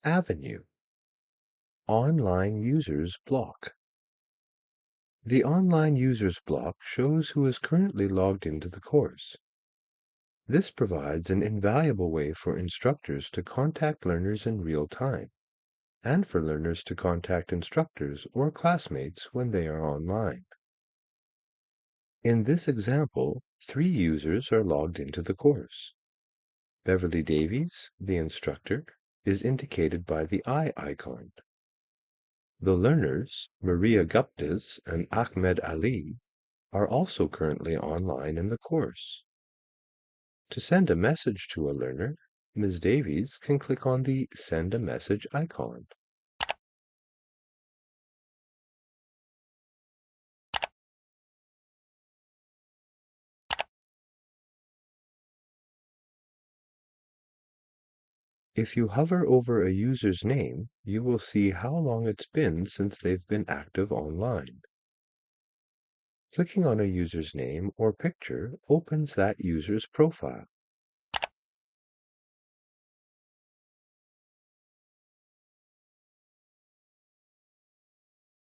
Avenue. Online users block. The online users block shows who is currently logged into the course. This provides an invaluable way for instructors to contact learners in real time, and for learners to contact instructors or classmates when they are online. In this example, 3 users are logged into the course. Beverly Davies, the instructor, is indicated by the eye icon. The learners, Maria Guptas and Ahmed Ali, are also currently online in the course. To send a message to a learner, Ms. Davies can click on the Send a Message icon. If you hover over a user's name, you will see how long it's been since they've been active online. Clicking on a user's name or picture opens that user's profile.